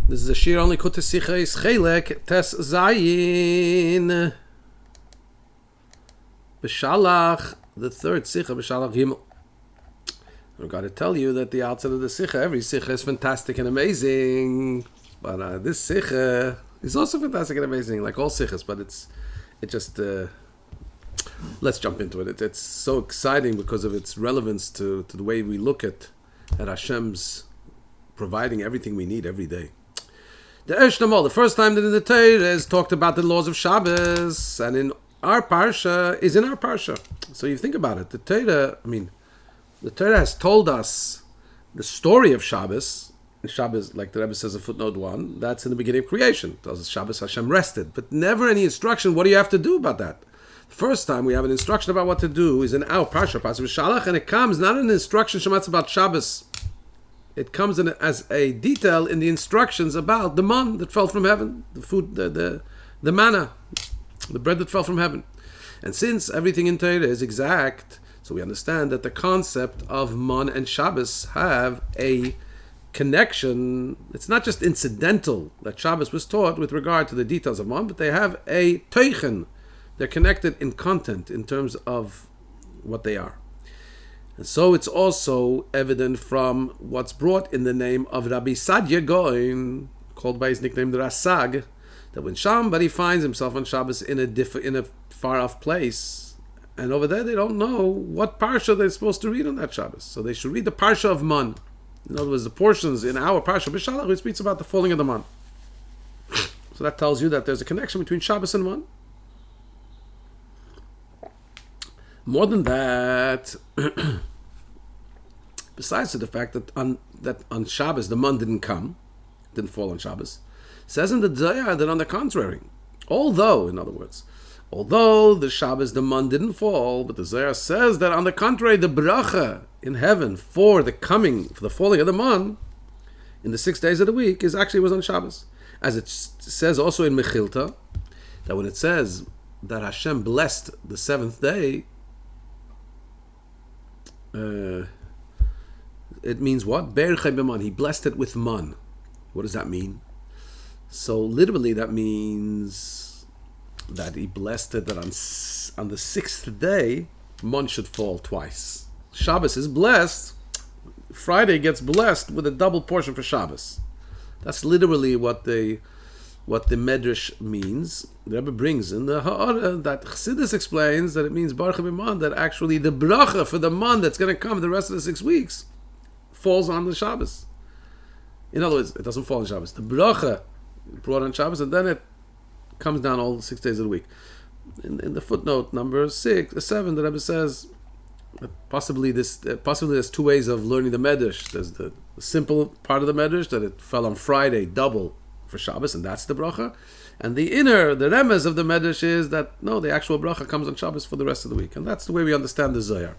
This is a shir only Kute Siches Chelek Tes Zayin. Beshalach, the third Sicha, Beshalach Gimel. I've got to tell you that the outside of the Sicha, every Sicha is fantastic and amazing. But this Sicha is also fantastic and amazing, like all Sichas, but let's jump into it. It's so exciting because of its relevance to the way we look at Hashem's providing everything we need every day. The first time that in the Torah is talked about the laws of Shabbos, and in our parsha is in our parsha. So you think about it, the Torah has told us the story of Shabbos. And Shabbos, like the Rebbe says in footnote 1, that's in the beginning of creation. It tells us Shabbos Hashem rested, but never any instruction. What do you have to do about that? The first time we have an instruction about what to do is in our parsha, Beshalach, and it comes not an instruction Shematz about Shabbos. It comes in as a detail in the instructions about the man that fell from heaven, the food, the manna, the bread that fell from heaven. And since everything in Torah is exact, so we understand that the concept of Man and Shabbos have a connection. It's not just incidental that Shabbos was taught with regard to the details of Man, but they have a teichen. They're connected in content in terms of what they are. And so it's also evident from what's brought in the name of Rabbi Sadya Goin, called by his nickname the Rasag, that when somebody finds himself on Shabbos in a far-off place, and over there they don't know what parsha they're supposed to read on that Shabbos. So they should read the parsha of Man. In other words, the portions in our parsha, Beshalach, which speaks about the falling of the Man. So that tells you that there's a connection between Shabbos and Man. More than that, besides the fact that on Shabbos the man didn't fall on Shabbos, says in the Zohar that on the contrary, although the Shabbos the man didn't fall, but the Zohar says that on the contrary, the bracha in heaven for the falling of the man in the 6 days of the week was on Shabbos, as it says also in Mechilta, that when it says that Hashem blessed the seventh day, it means what? He blessed it with man. What does that mean? So literally that means that he blessed it that on the sixth day, man should fall twice. Shabbos is blessed. Friday gets blessed with a double portion for Shabbos. That's literally what the Medrash means. The Rebbe brings in the Ha'ara that Chassidus explains that it means Baruch B'man, that actually the bracha for the man that's going to come the rest of the 6 weeks falls on the Shabbos. In other words, it doesn't fall on Shabbos. The bracha brought on Shabbos, and then it comes down all 6 days of the week. In the footnote number 7, the Rebbe says that possibly there's 2 ways of learning the Medrash. There's the simple part of the Medrash, that it fell on Friday double for Shabbos, and that's the bracha. And the remez of the Medrash is that no, the actual bracha comes on Shabbos for the rest of the week, and that's the way we understand the Zohar.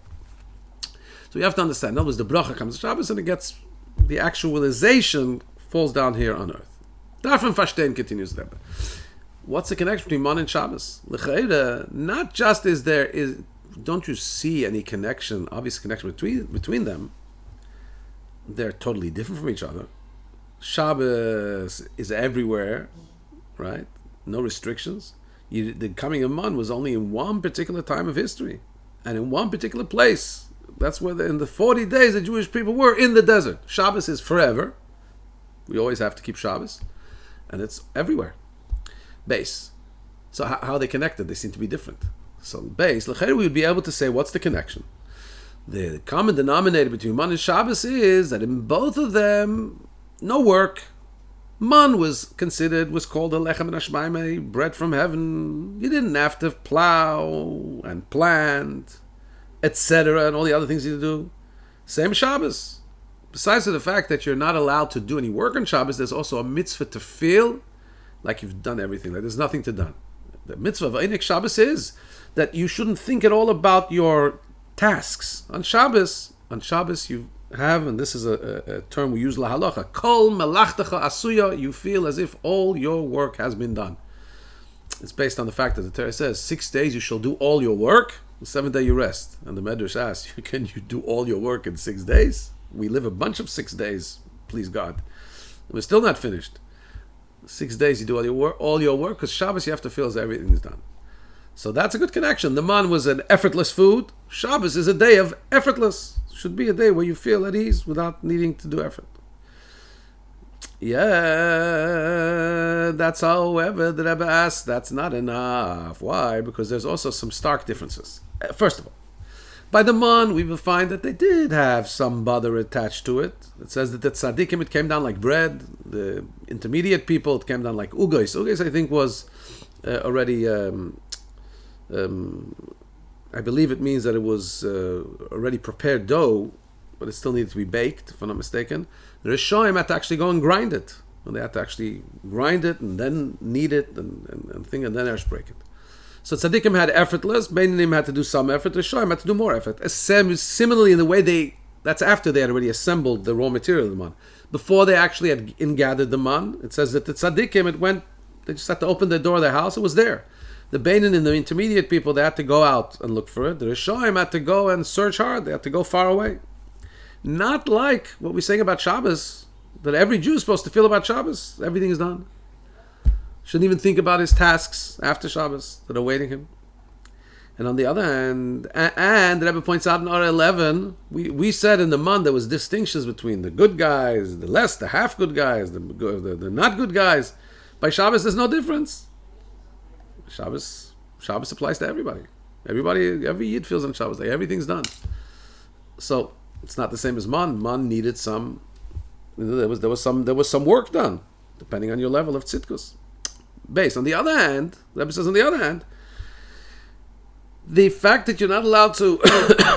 So you have to understand, in other words, the bracha comes on Shabbos, and the actualization falls down here on earth. Davon verstehen, continues the Rebbe. What's the connection between Man and Shabbos? L'chaira, not just don't you see any connection, obvious connection between them? They're totally different from each other. Shabbos is everywhere, right? No restrictions. The coming of Man was only in one particular time of history and in one particular place. That's where in the 40 days the Jewish people were in the desert. Shabbos is forever. We always have to keep Shabbos, and it's everywhere. Base. So how are they connected? They seem to be different. So base, we would be able to say, what's the connection? The common denominator between Man and Shabbos is that in both of them, no work. Man was called a lechem and bread from heaven. You didn't have to plow and plant, etc., and all the other things you do. Same Shabbos. Besides the fact that you're not allowed to do any work on Shabbos, there's also a mitzvah to feel like you've done everything, like there's nothing to done. The mitzvah of Einik Shabbos is that you shouldn't think at all about your tasks. On Shabbos you have, and this is a term we use, lahalacha, kol melachtecha asuya, you feel as if all your work has been done. It's based on the fact that the Torah says 6 days you shall do all your work, the 7th day you rest. And the Medrash asks, can you do all your work in 6 days? We live a bunch of 6 days, please God. We're still not finished. 6 days you do all your work, because Shabbos you have to feel as everything's done. So that's a good connection. The man was an effortless food. Shabbos is a day of effortless. Should be a day where you feel at ease without needing to do effort. Yeah, that's however the Rebbe asks, that's not enough. Why? Because there's also some stark differences. First of all, by the man, we will find that they did have some bother attached to it. It says that the tzaddikim, it came down like bread. The intermediate people, it came down like ugos. Ugos, I think, was already... I believe it means that it was already prepared dough, but it still needed to be baked, if I'm not mistaken. The Rishonim had to actually go and grind it. And they had to actually grind it and then knead it and then erst break it. So tzaddikim had effortless, Beinanim had to do some effort, the Rishonim had to do more effort. Similarly, in the way that's after they had already assembled the raw material of the man. Before they actually had ingathered the man, it says that the tzaddikim, they just had to open the door of their house, it was there. The Beinin and the intermediate people, they had to go out and look for it. The Rishonim had to go and search hard. They had to go far away. Not like what we're saying about Shabbos, that every Jew is supposed to feel about Shabbos. Everything is done. Shouldn't even think about his tasks after Shabbos that are awaiting him. And on the other hand, and the Rebbe points out in R11, we said in the month there was distinctions between the good guys, the half good guys, the not good guys. By Shabbos, there's no difference. Shabbos applies to everybody. Every Yid feels on Shabbos. Like everything's done. So it's not the same as Man. Man needed some. There was some work done, depending on your level of tzidkus. Based on the other hand, the Rebbe says on the other hand, the fact that you're not allowed to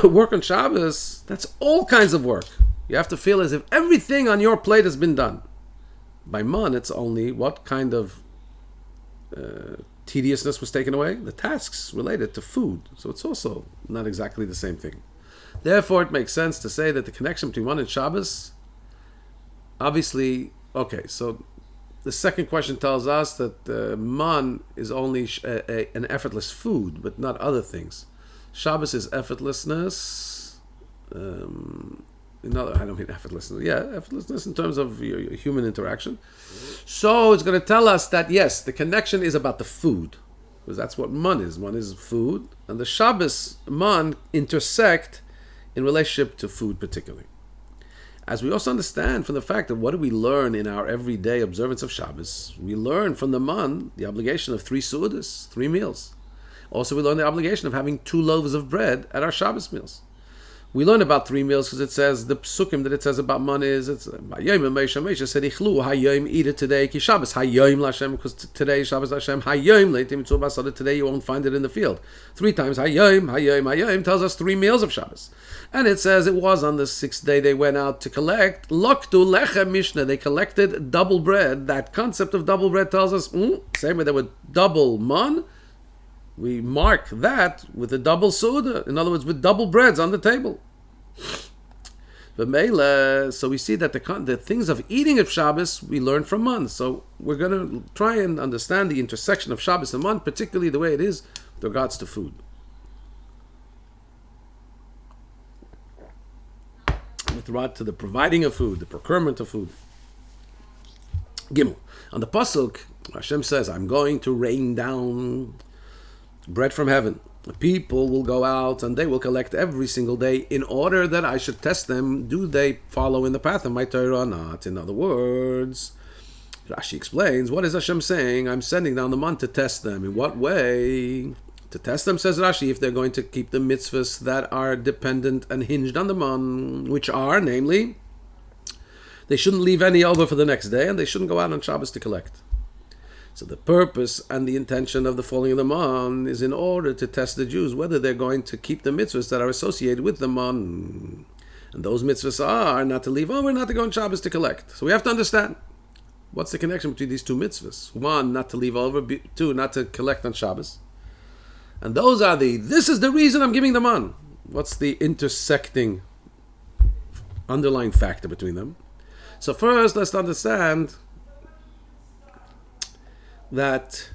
work on Shabbos, that's all kinds of work. You have to feel as if everything on your plate has been done. By Man, it's only what kind of tediousness was taken away? The tasks related to food. So it's also not exactly the same thing. Therefore, it makes sense to say that the connection between Man and Shabbos, obviously, okay, so the second question tells us that Man is only an effortless food, but not other things. Shabbos is effortlessness. I don't mean effortlessness. Yeah, effortlessness in terms of your human interaction. So it's going to tell us that, yes, the connection is about the food, because that's what Man is. Man is food, and the Shabbos, Man, intersect in relationship to food particularly. As we also understand from the fact that what do we learn in our everyday observance of Shabbos? We learn from the Man the obligation of 3 sudas, 3 meals. Also, we learn the obligation of having 2 loaves of bread at our Shabbos meals. We learn about 3 meals because it says, the psukim that it says about Man is, it's Hayom Moshe said, Ichlu, Hayom, eat it today, ki Shabbos, Hayom Lashem, because today is Shabbos Lashem, Hayom, Leitim Tzur Basada, today you won't find it in the field. 3 times, Hayom, Hayom, Hayom, tells us 3 meals of Shabbos. And it says it was on the 6th day they went out to collect, Loktu Lechem Mishnah, they collected double bread. That concept of double bread tells us, same way there were double Man, we mark that with a double Suda, in other words, with double breads on the table. So we see that the things of eating of Shabbos we learn from Man. So we're going to try and understand the intersection of Shabbos and Man, particularly the way it is with regards to food. With regard to the providing of food, the procurement of food. Gimel. On the Pasuk, Hashem says, I'm going to rain down bread from heaven. The people will go out and they will collect every single day in order that I should test them. Do they follow in the path of my Torah or not? In other words, Rashi explains, what is Hashem saying? I'm sending down the man to test them. In what way? To test them, says Rashi, if they're going to keep the mitzvahs that are dependent and hinged on the man, which are, namely, they shouldn't leave any over for the next day and they shouldn't go out on Shabbos to collect. So the purpose and the intention of the falling of the man is in order to test the Jews whether they're going to keep the mitzvahs that are associated with the man. And those mitzvahs are not to leave over, not to go on Shabbos to collect. So we have to understand what's the connection between these 2 mitzvahs. 1, not to leave over, 2, not to collect on Shabbos. And those are this is the reason I'm giving them on. What's the intersecting underlying factor between them? So first, let's understand that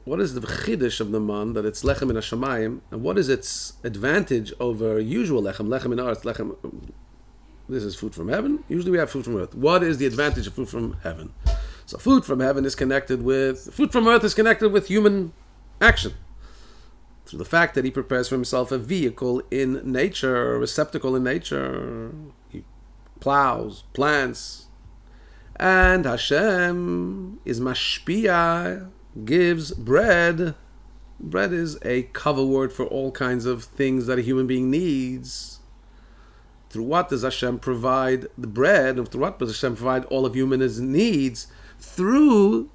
what is the chiddush of the man, that it's lechem in hashamayim, and what is its advantage over usual lechem in earth, lechem, this is food from heaven, usually we have food from earth. What is the advantage of food from heaven? So food from earth is connected with human action. Through the fact that he prepares for himself a vehicle in nature, a receptacle in nature. He plows, plants. And Hashem is mashpia, gives bread. Bread is a cover word for all kinds of things that a human being needs. Through what does Hashem provide the bread? And through what does Hashem provide all of human needs? Through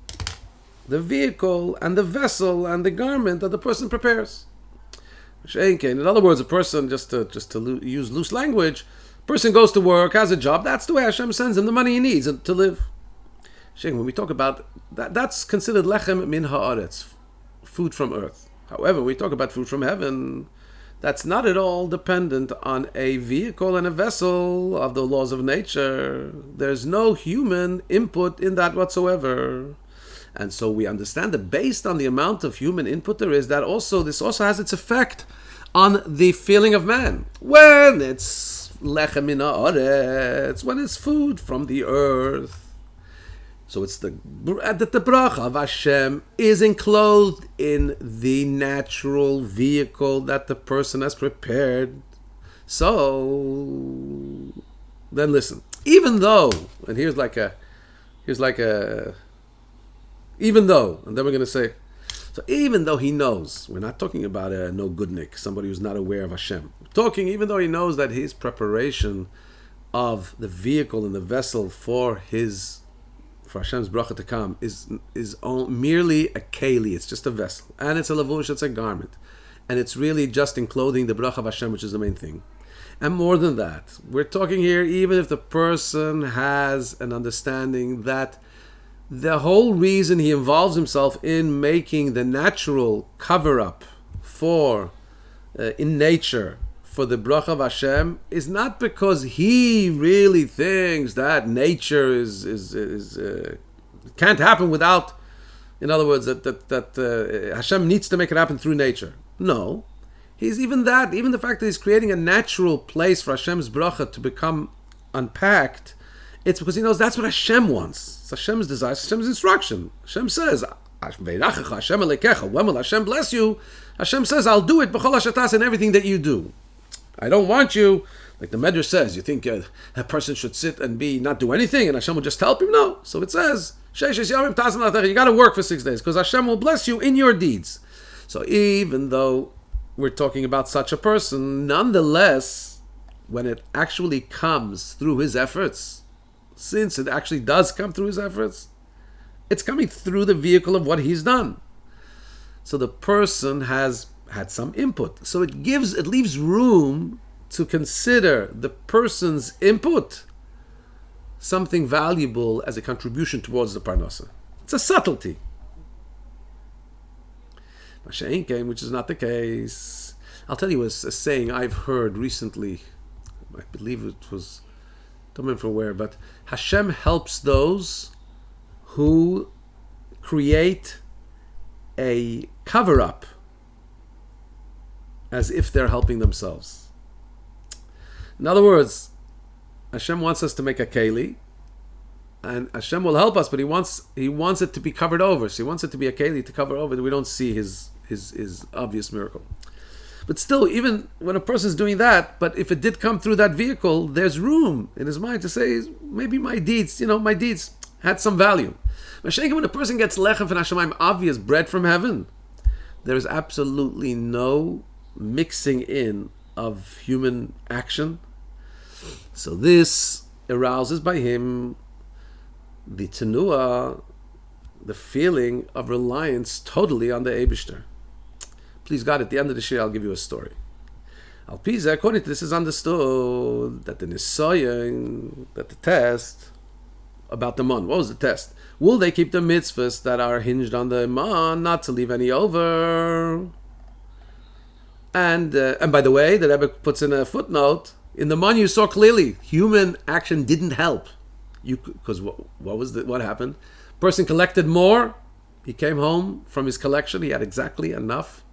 the vehicle and the vessel and the garment that the person prepares. In other words, a person, just to use loose language, a person goes to work, has a job, that's the way Hashem sends him the money he needs to live. When we talk about that, that's considered lechem min haaretz, food from earth. However, when we talk about food from heaven, that's not at all dependent on a vehicle and a vessel of the laws of nature. There's no human input in that whatsoever. And so we understand that based on the amount of human input there is, this also has its effect on the feeling of man. When it's lechem min haaretz, when it's food from the earth. So it's the bracha of Hashem is enclosed in the natural vehicle that the person has prepared. So then listen, even though, and even though, and then we're going to say, so even though he knows, we're not talking about a no goodnik, somebody who's not aware of Hashem. We're talking even though he knows that his preparation of the vehicle and the vessel for Hashem's bracha to come is merely a keli, it's just a vessel, and it's a lavush, it's a garment, and it's really just enclosing the bracha of Hashem, which is the main thing. And more than that, we're talking here, even if the person has an understanding that the whole reason he involves himself in making the natural cover-up for, in nature, for the bracha of Hashem, is not because he really thinks that nature is can't happen without, in other words, that Hashem needs to make it happen through nature. No. He's even the fact that he's creating a natural place for Hashem's bracha to become unpacked, it's because he knows that's what Hashem wants. It's Hashem's desire, it's Hashem's instruction. Hashem says, when will Hashem bless you? Hashem says, I'll do it b'chol hashatas in everything that you do. I don't want you, like the Medrash says, you think a person should sit and not do anything and Hashem will just help him? No. So it says, you got to work for 6 days because Hashem will bless you in your deeds. So even though we're talking about such a person, nonetheless, when it actually comes through his efforts, since it actually does come through his efforts, it's coming through the vehicle of what he's done. So the person has had some input. So it leaves room to consider the person's input something valuable as a contribution towards the parnasa. It's a subtlety. Which is not the case. I'll tell you a saying I've heard recently. I believe it was, don't remember from where, but Hashem helps those who create a cover-up as if they're helping themselves. In other words, Hashem wants us to make a keli, and Hashem will help us, but He wants it to be covered over. So He wants it to be a keli to cover over that we don't see His obvious miracle. But still, even when a person is doing that, but if it did come through that vehicle, there's room in his mind to say, maybe my deeds had some value. When a person gets lechem from Hashemayim, obvious bread from heaven, there is absolutely no mixing in of human action. So this arouses by him the tenuah, the feeling of reliance totally on the Eibishter. Please God, at the end of the shir, I'll give you a story. Al Pisa, according to this, is understood that the nisayon, that the test about the man. What was the test? Will they keep the mitzvahs that are hinged on the man, not to leave any over? And by the way, the Rebbe puts in a footnote, in the man you saw clearly, human action didn't help. Because what happened? Person collected more, he came home from his collection, he had exactly enough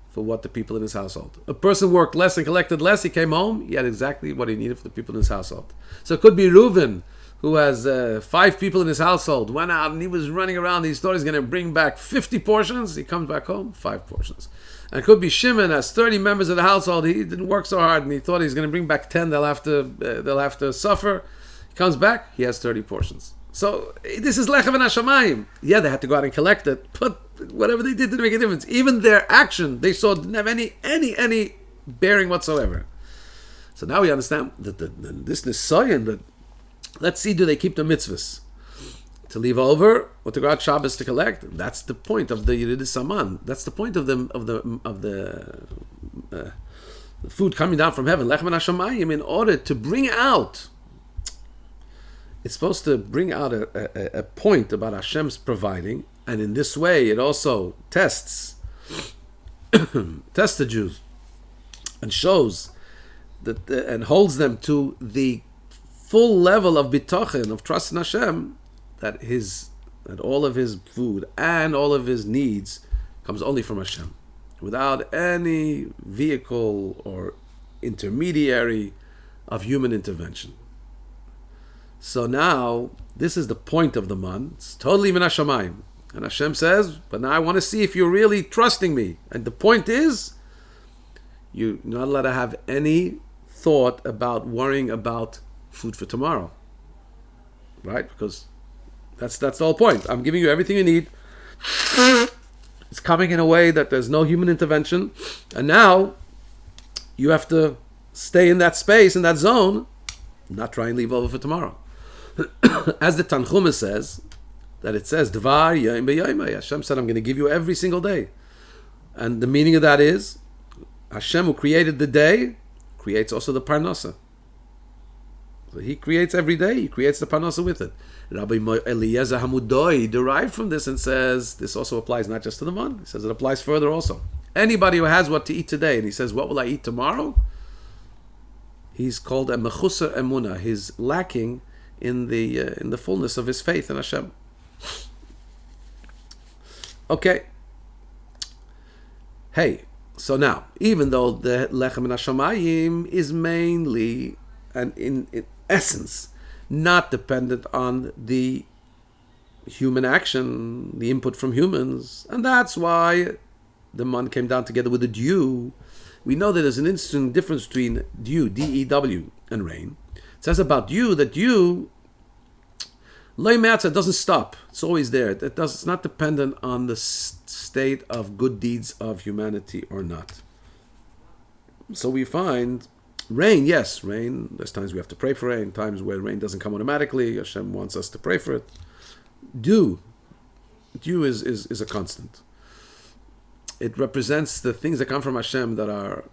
for what the people in his household. A person worked less and collected less, he came home, he had exactly what he needed for the people in his household. So it could be Reuven, who has 5 people in his household, went out and he was running around. He thought he's going to bring back 50 portions. He comes back home, 5 portions. And it could be Shimon has 30 members of the household. He didn't work so hard, and he thought he's going to bring back 10. They'll have to suffer. He comes back. He has 30 portions. So this is lechem and hashamayim. Yeah, they had to go out and collect it, but whatever they did didn't make a difference. Even their action, they saw, didn't have any bearing whatsoever. So now we understand that this nisayon, that let's see, do they keep the mitzvahs to leave over or to go out Shabbos to collect? That's the point of the Yeridis Saman. That's the point of the food coming down from heaven, lechem and hashamayim, in order to bring out. It's supposed to bring out a point about Hashem's providing, and in this way it also tests the Jews and shows that and holds them to the full level of bitachon, of trust in Hashem, that all of his food and all of his needs comes only from Hashem, without any vehicle or intermediary of human intervention. So now, this is the point of the man. It's totally min hashamayim. And Hashem says, but now I want to see if you're really trusting me. And the point is, you're not allowed to have any thought about worrying about food for tomorrow. Right? Because that's the whole point. I'm giving you everything you need. It's coming in a way that there's no human intervention. And now, you have to stay in that space, in that zone, not try and leave over for tomorrow. As the Tanchuma says, that it says, Dvar Yom B'Yom. Hashem said, I'm going to give you every single day. And the meaning of that is, Hashem, who created the day, creates also the Parnasa. So he creates every day, he creates the Parnasa with it. Rabbi Eliezer Hamudoi derived from this and says, this also applies not just to the man, he says it applies further also. Anybody who has what to eat today, and he says, what will I eat tomorrow? He's called a mechusar emunah. He's lacking in the fullness of his faith in Hashem. Okay. Hey, so now, even though the lechem and hashamayim is mainly and in essence not dependent on the human action, the input from humans, and that's why the man came down together with the dew. We know that there's an interesting difference between dew, D-E-W, and rain. It says about dew that dew, loy matzah, doesn't stop. It's always there. It's not dependent on the state of good deeds of humanity or not. So we find rain, yes, rain. There's times we have to pray for rain, times where rain doesn't come automatically. Hashem wants us to pray for it. Dew is a constant. It represents the things that come from Hashem that are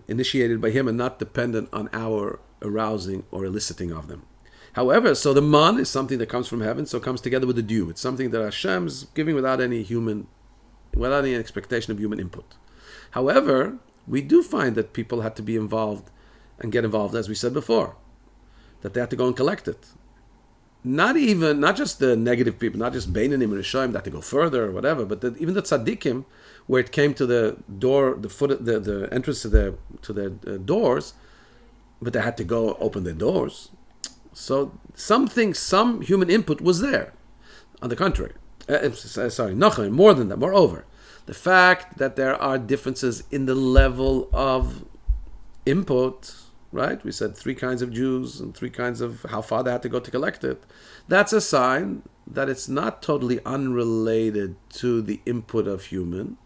initiated by Him and not dependent on our arousing or eliciting of them. However, so the man is something that comes from heaven, so it comes together with the dew. It's something that Hashem's giving without any expectation of human input. However, we do find that people had to be involved and get involved, as we said before, that they had to go and collect it. Not just the negative people, not just Beinanim and Rishayim that had to go further or whatever, but even the tzaddikim, where it came to the door, the entrance to the doors, but they had to go open their doors. So some human input was there. On the contrary, more than that. Moreover, the fact that there are differences in the level of input, right? We said 3 kinds of Jews and 3 kinds of how far they had to go to collect it. That's a sign that it's not totally unrelated to the input of human,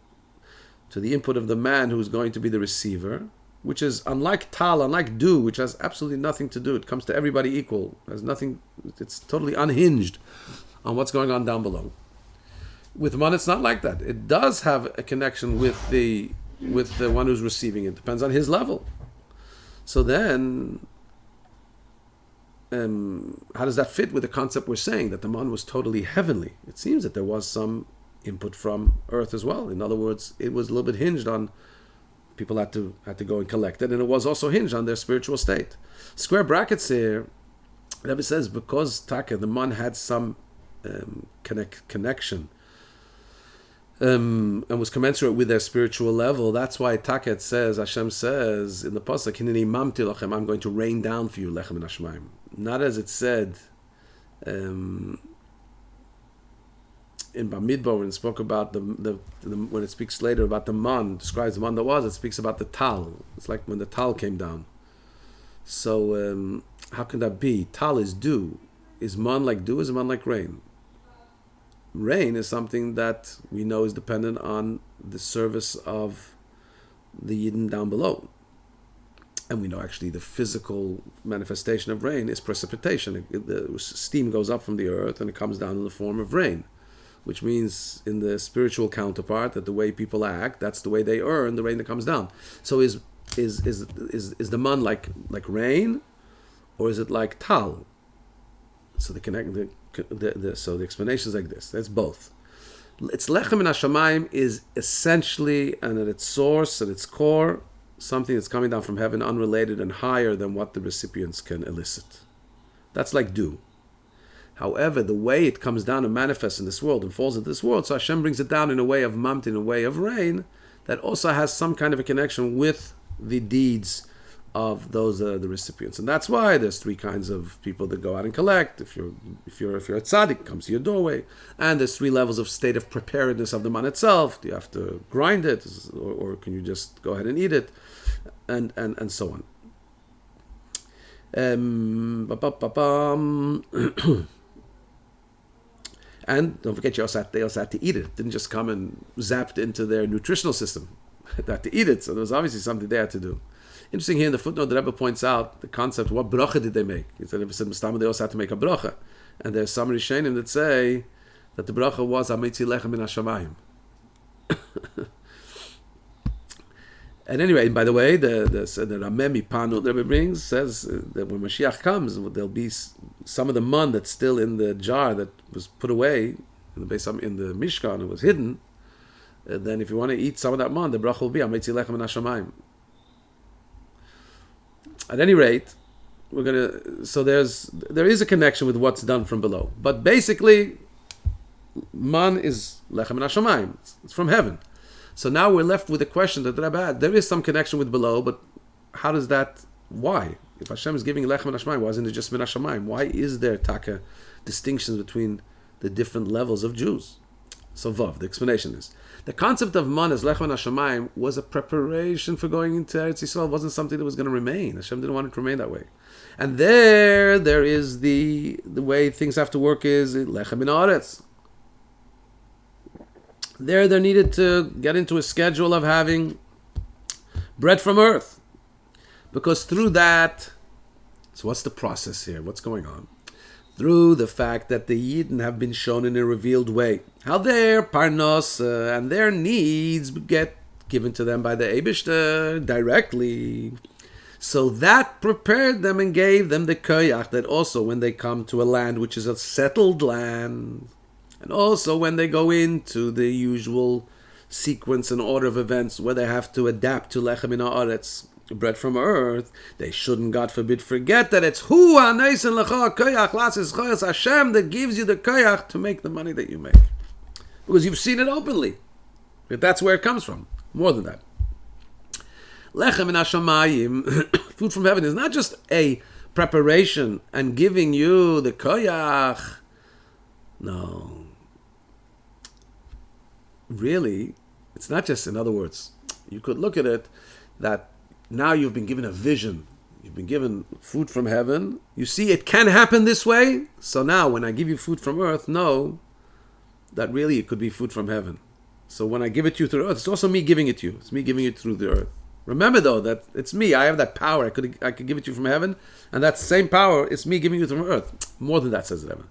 to the input of the man who's going to be the receiver, which is unlike tal, unlike dew, which has absolutely nothing to do. It comes to everybody equal. There's nothing. It's totally unhinged on what's going on down below. With man, it's not like that. It does have a connection with the one who's receiving it. Depends on his level. So then, how does that fit with the concept we're saying that the man was totally heavenly? It seems that there was some input from earth as well. In other words, it was a little bit hinged on. People had to go and collect it, and it was also hinged on their spiritual state. Square brackets here, Rabbi says, because Taka, the man had some connection and was commensurate with their spiritual level. That's why Taka says, Hashem says in the pasuk, "Hineni mamti lachem," I'm going to rain down for you lechem and hashmayim. not as it said in Bamidbar when it spoke about the when it speaks later about the man, describes the man that was, it speaks about the tal. It's like when the tal came down. So how can that be? Tal is dew. Is man like dew? Is man like rain? Rain is something that we know is dependent on the service of the Yidden down below. And we know actually the physical manifestation of rain is precipitation. The steam goes up from the earth and it comes down in the form of rain, which means in the spiritual counterpart that the way people act, that's the way they earn the rain that comes down. So is the man like rain, or is it like tal? So so the explanation is like this. That's both. It's lechem min hashamayim is essentially and at its source, at its core, something that's coming down from heaven, unrelated and higher than what the recipients can elicit. That's like dew. However, the way it comes down and manifests in this world and falls into this world, so Hashem brings it down in a way of mamt, in a way of rain, that also has some kind of a connection with the deeds of those the recipients. And that's why there's three kinds of people that go out and collect. If you're a tzaddik, comes to your doorway. And there's three levels of state of preparedness of the man itself. Do you have to grind it, or can you just go ahead and eat it? And so on. And don't forget, they also had to eat it. It didn't just come and zapped into their nutritional system. They had to eat it, so there was obviously something they had to do. Interesting here in the footnote, the Rebbe points out the concept, what bracha did they make? He said, they also had to make a bracha. And there's some Rishonim that say that the bracha was Amitzi lechem min hashamayim. And anyway, by the way, the Rameh Mipanu the Rebbe brings says that when Mashiach comes, there'll be some of the man that's still in the jar that was put away in the Mishkan, it was hidden. Then if you want to eat some of that man, the bracha will be Amitzi lechem min hashamayim. At any rate, there is a connection with what's done from below. But basically, man is lechem min hashamayim. It's from heaven. So now we're left with a question that Rabbi had. There is some connection with below, but how does that, why? If Hashem is giving lechem min hashamayim, why isn't it just min hashamayim? Why is there taka distinctions between the different levels of Jews? So Vav, the explanation is, the concept of man as lechem min hashamayim was a preparation for going into Eretz Yisrael. It wasn't something that was going to remain. Hashem didn't want it to remain that way. And there is the way things have to work is lechem min haaretz. There needed to get into a schedule of having bread from earth. Because through that, so what's the process here? What's going on? Through the fact that the Yidden have been shown in a revealed way how their parnos and their needs get given to them by the Eibishter directly. So that prepared them and gave them the koyach that also when they come to a land which is a settled land, and also when they go into the usual sequence and order of events where they have to adapt to lechem min haaretz, bread from earth, they shouldn't, God forbid, forget that it's Hu HaNeisen Lecha Koyach Lasis Choyas, Hashem that gives you the koyach to make the money that you make. Because you've seen it openly. But that's where it comes from. More than that. Lechem min hashamayim, food from heaven, is not just a preparation and giving you the koyach. No. Really, it's not just, in other words, you could look at it that now you've been given a vision. You've been given food from heaven. You see it can happen this way. So now when I give you food from earth, know that really it could be food from heaven. So when I give it to you through earth, it's also me giving it to you. It's me giving it through the earth. Remember though that it's me. I have that power. I could give it to you from heaven, and that same power, it's me giving it from earth. More than that, says the Rebbe.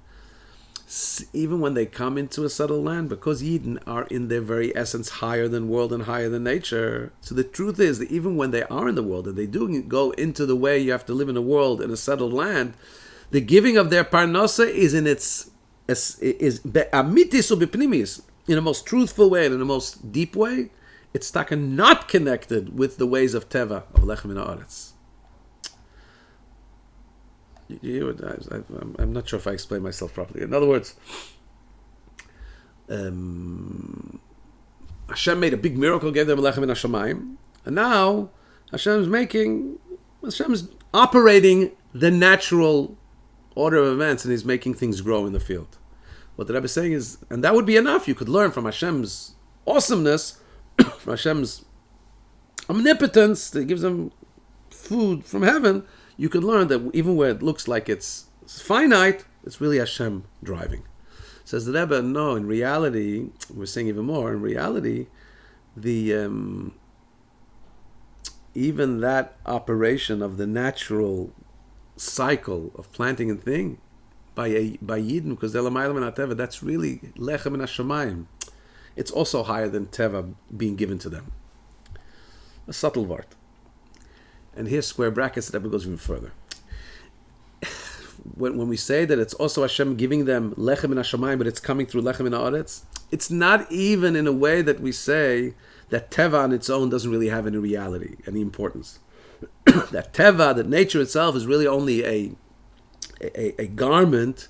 Even when they come into a settled land, because Yidden are in their very essence higher than world and higher than nature. So the truth is that even when they are in the world and they do go into the way you have to live in a world in a settled land, the giving of their parnasa is in its amitis ubipnimis, in a most truthful way and in a most deep way. It's not connected with the ways of teva of lechem min haaretz. I'm not sure if I explained myself properly. In other words, Hashem made a big miracle, gave them lechem min hashamayim, and now Hashem's operating the natural order of events, and he's making things grow in the field. What the Rebbe is saying is, and that would be enough. You could learn from Hashem's awesomeness, from Hashem's omnipotence that gives them food from heaven. You could learn that even where it looks like it's finite, it's really Hashem driving. Says the Rebbe, no, in reality, we're saying even more, in reality, the even that operation of the natural cycle of planting and thing by Yidden, because they're Lamaylam and Teva, that's really Lechem and Hashemayim. It's also higher than Teva being given to them. A subtle word. And here's square brackets, that goes even further. When we say that it's also Hashem giving them Lechem and Hashemayim, but it's coming through Lechem and Haaretz, it's not even in a way that we say that Teva on its own doesn't really have any reality, any importance. That Teva, that nature itself, is really only a garment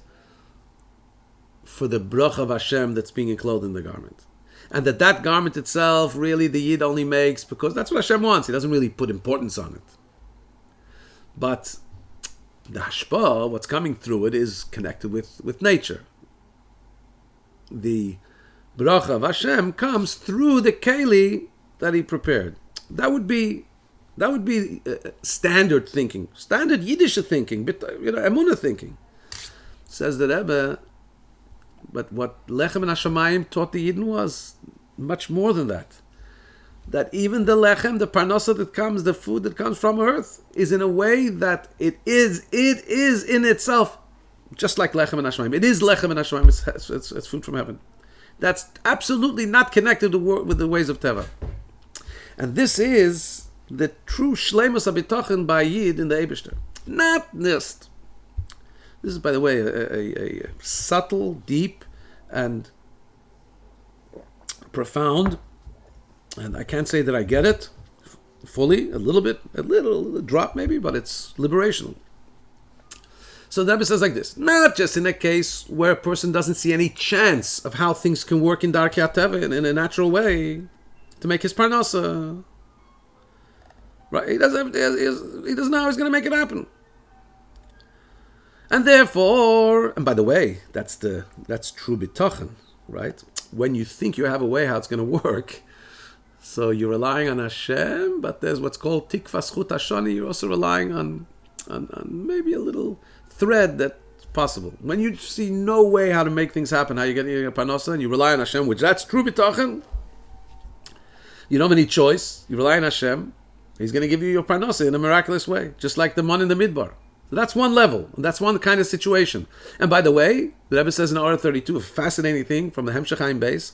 for the bracha of Hashem that's being enclosed in the garment. And that garment itself, really, the Yid only makes because that's what Hashem wants. He doesn't really put importance on it. But the hashpah, what's coming through it, is connected with nature. The bracha of Hashem comes through the keli that He prepared. That would be standard thinking, standard Yiddish thinking, but emunah thinking. Says the Rebbe, but what Lechem and Hashemayim taught the Yidden was much more than that. That even the lechem, the parnasa that comes, the food that comes from earth, is in a way that it is in itself, just like lechem and Hashemayim. It is lechem and Hashemayim. It's food from heaven. That's absolutely not connected with the ways of Teva. And this is the true shleimus habitachon by Yid in the Eibishter. Not nist. This is, by the way, a subtle, deep, and profound, and I can't say that I get it fully, a little drop maybe, but it's liberational. So the Rebbe says like this, not just in a case where a person doesn't see any chance of how things can work in Darkei HaTeva in a natural way to make his parnasa. Right? He doesn't know how he's going to make it happen. And therefore, and by the way, that's true bitachon, right? When you think you have a way how it's going to work, so you're relying on Hashem, but there's what's called tikva zchut hashani. You're also relying on maybe a little thread that's possible. When you see no way how to make things happen, how you get your parnasa, and you rely on Hashem, which that's true bitachon. You don't have any choice. You rely on Hashem. He's going to give you your parnasa in a miraculous way, just like the man in the midbar. So that's one level. That's one kind of situation. And by the way, the Rebbe says in Orah 32, a fascinating thing from the Hemshech Haim base,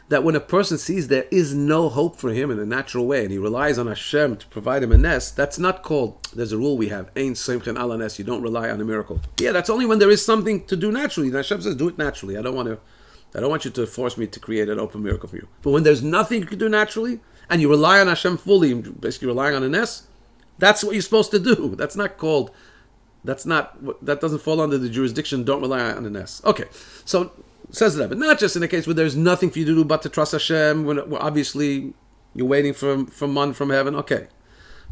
that when a person sees there is no hope for him in a natural way, and he relies on Hashem to provide him a nest, that's not called, there's a rule we have, Ein Simchen ala Nes, you don't rely on a miracle. Yeah, that's only when there is something to do naturally. And Hashem says, do it naturally. I don't want you to force me to create an open miracle for you. But when there's nothing you can do naturally, and you rely on Hashem fully, basically relying on a nest, that's what you're supposed to do. That doesn't fall under the jurisdiction, don't rely on a nest. Okay, so says that, but not just in a case where there's nothing for you to do but to trust Hashem, when obviously you're waiting for man from heaven. Okay,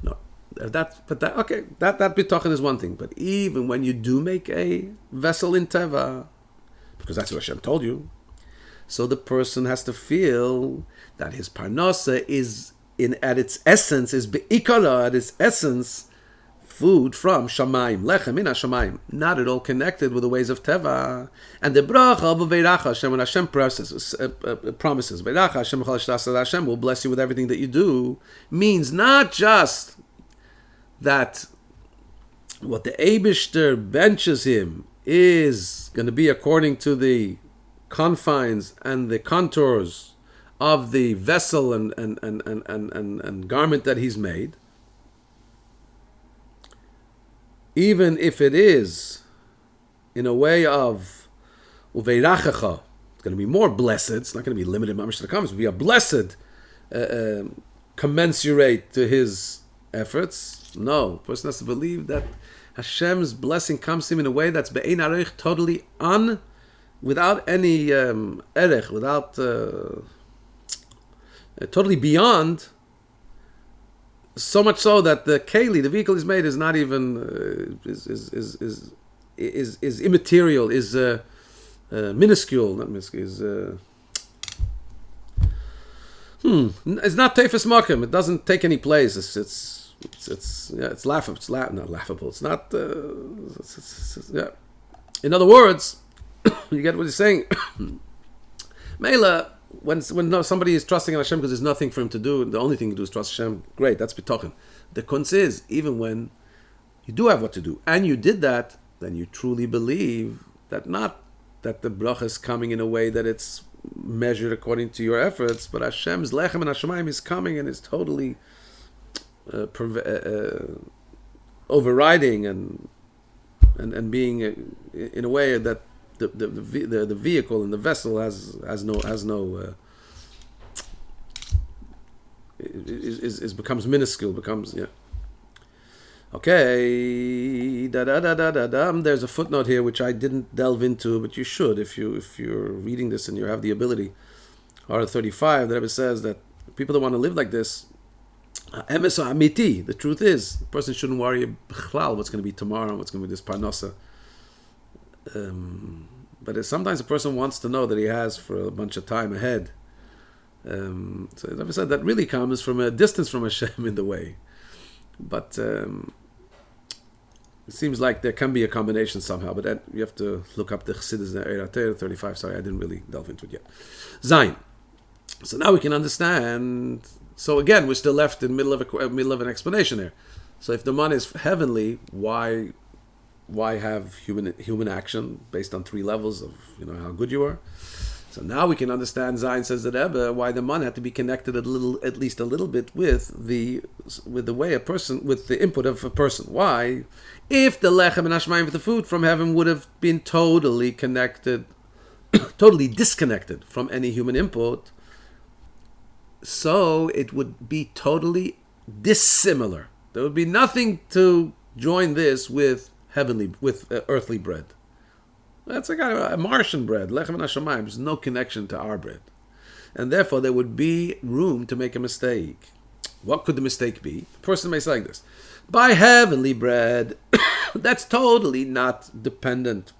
no, that bitachon is one thing. But even when you do make a vessel in Teva, because that's what Hashem told you, so the person has to feel that his parnasa is at its essence, is be'ikara, at its essence, food from Shamayim, lechem in Shamayim, not at all connected with the ways of Teva. And the bracha of Veiracha Hashem, when Hashem promises, Veiracha Hashem, Hashem will bless you with everything that you do, means not just that what the Eibishter benches him is going to be according to the confines and the contours of the vessel and garment that he's made, even if it is in a way of uveirachecha, it's going to be more blessed. It's not going to be limited mamish to the comments. It will be a blessed commensurate to his efforts. No, the person has to believe that Hashem's blessing comes to him in a way that's be'ein arech, totally without any erech, without totally beyond. So much so that the keli, the vehicle he's made, is not even is immaterial, is minuscule, not minuscule, is it's not teifes makim. It doesn't take any place. It's laughable. It's not laughable. It's not. Yeah. In other words, you get what he's saying. Mela, when somebody is trusting in Hashem because there's nothing for him to do, the only thing to do is trust Hashem. Great, that's bitochen. The kunz is, even when you do have what to do, and you did that, then you truly believe that not that the bracha is coming in a way that it's measured according to your efforts, but Hashem's lechem and Hashemayim is coming and is totally overriding and being in a way that the vehicle and the vessel has no becomes minuscule, becomes Okay, there's a footnote here which I didn't delve into, but you should if you're reading this and you have the ability. Article 35, the Rebbe says that people that want to live like this, emes amiti, the truth is, the person shouldn't worry b'chlal what's going to be tomorrow, what's going to be this parnasa. But sometimes a person wants to know that he has for a bunch of time ahead. So the Rebbe said that really comes from a distance from Hashem in the way. But it seems like there can be a combination somehow, but then you have to look up the Chassidus in 35. Sorry, I didn't really delve into it yet. Zayin. So now we can understand. So again, we're still left in the middle of an explanation here. So if the man is heavenly, why have human action based on 3 levels of how good you are? So now we can understand, Zayin says the Rebbe, why the man had to be connected at least a little bit with the way a person, with the input of a person. Why? If the lechem and hashmayim, for the food from heaven, would have been totally connected, totally disconnected from any human input, so it would be totally dissimilar. There would be nothing to join this with earthly bread. That's a kind of a Martian bread, lechem and hashamayim. There's no connection to our bread. And therefore, there would be room to make a mistake. What could the mistake be? The person may say like this: by heavenly bread, that's totally not dependent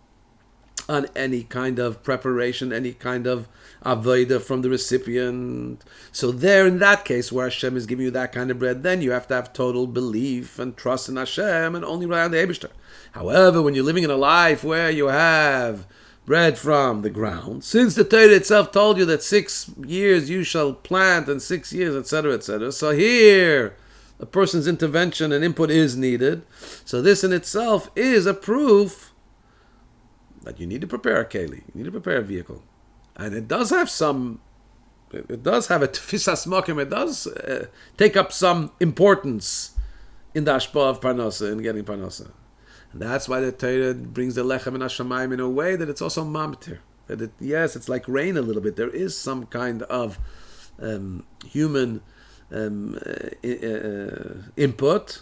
on any kind of preparation, any kind of avodah from the recipient. So there, in that case, where Hashem is giving you that kind of bread, then you have to have total belief and trust in Hashem and only rely on the Eibishter. However, when you're living in a life where you have bread from the ground, since the Torah itself told you that 6 years you shall plant and 6 years, etc., etc., so here a person's intervention and input is needed. So this in itself is a proof that you need to prepare a keli, you need to prepare a vehicle. And it does have a tefisas makim, it does take up some importance in the ashpah of parnasa, in getting parnasa. And that's why the Torah brings the lechem and hashamayim in a way that it's also mamtir. That yes, it's like rain a little bit. There is some kind of human input,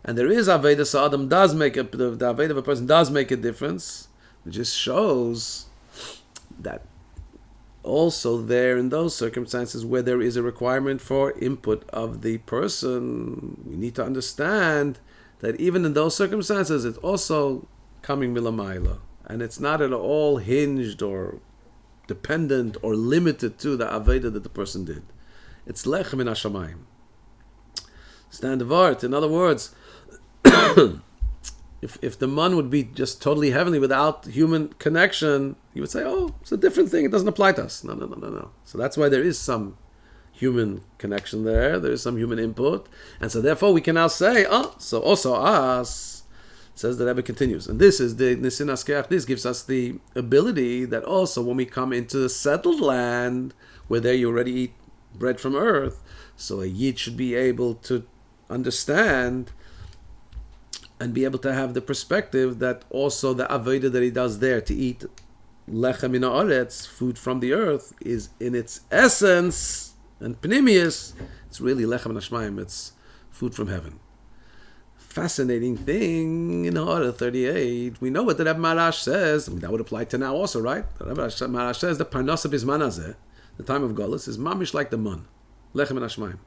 and there is Aveda. So Adam does make the Aveda of a person does make a difference. It just shows that also there in those circumstances where there is a requirement for input of the person, we need to understand that even in those circumstances, it's also coming milamayla, and it's not at all hinged or dependent or limited to the Aveda that the person did. It's lechem in hashamayim. Stand of art. In other words, if the man would be just totally heavenly without human connection, you would say, oh, it's a different thing. It doesn't apply to us. No. So that's why there is some human connection there. There is some human input. And so therefore we can now say, so also us, says the Rebbe continues. And this is the Nisin Askeach. This gives us the ability that also when we come into the settled land, where there you already eat bread from earth, so a Yid should be able to understand and be able to have the perspective that also the avodah that he does there to eat lechem min haaretz, food from the earth, is in its essence and pnimius, it's really lechem nashmayim, it's food from heaven. Fascinating thing in Hara 38, we know what the Rebbe Marash says. I mean, that would apply to now also, right? The Rebbe Marash says the parnasa bisman hazeh, the time of Golus, is mamish like the mun, lechem nashmayim.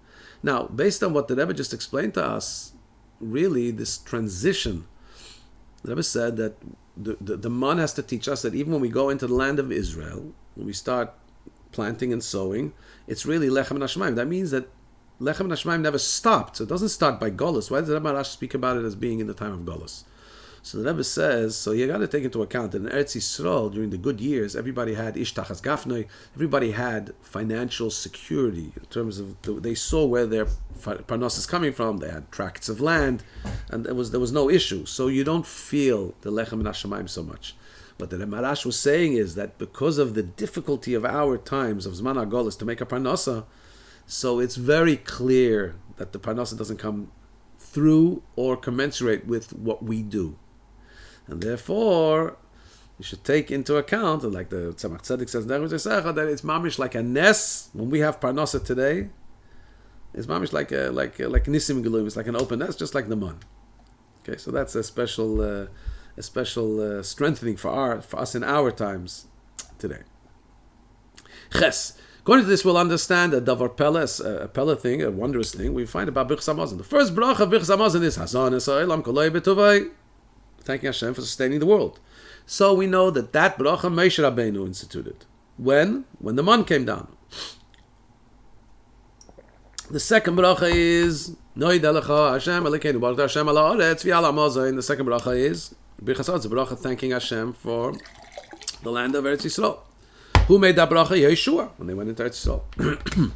Now, based on what the Rebbe just explained to us, really this transition The Rebbe said that the man has to teach us that even when we go into the land of Israel, when we start planting and sowing, it's really lechem and hashemaim. That means that lechem and hashemaim never stopped. So it doesn't start by Golus. Why does the Rebbe speak about it as being in the time of Golus? So the Rebbe says, so you got to take into account that in Eretz Yisrael, during the good years, everybody had ishtachas gafnoi, everybody had financial security in terms of, they saw where their parnos is coming from, they had tracts of land, and there was no issue. So you don't feel the lechem and hashemaim so much. What the Marash was saying is that because of the difficulty of our times, of Zman HaGolus, to make a parnasa, so it's very clear that the parnasa doesn't come through or commensurate with what we do. And therefore, you should take into account, like the Tzemach Tzedek says, that it's mamish like a nes. When we have parnasa today, it's mamish like nisim gelum. It's like an open nes, just like the man. Okay, so that's a special strengthening for us in our times today. Ches. According to this, we'll understand a davar pele, a pele thing, a wondrous thing. We find about Birchas Hamazon. The first bracha of Birchas Hamazon is Hazon Esoilam Kolei B'Tovei, thanking Hashem for sustaining the world. So we know that bracha Moshe Rabbeinu instituted. When the man came down. The second bracha is Noid Elecha Hashem Elokeinu Baruch Hashem Ala Oretz V'Al Hamazon. The second bracha is Birchas Hamazon, the bracha thanking Hashem for the land of Eretz Yisrael. Who made that bracha? Yeshua, when they went into Eretz Yisrael.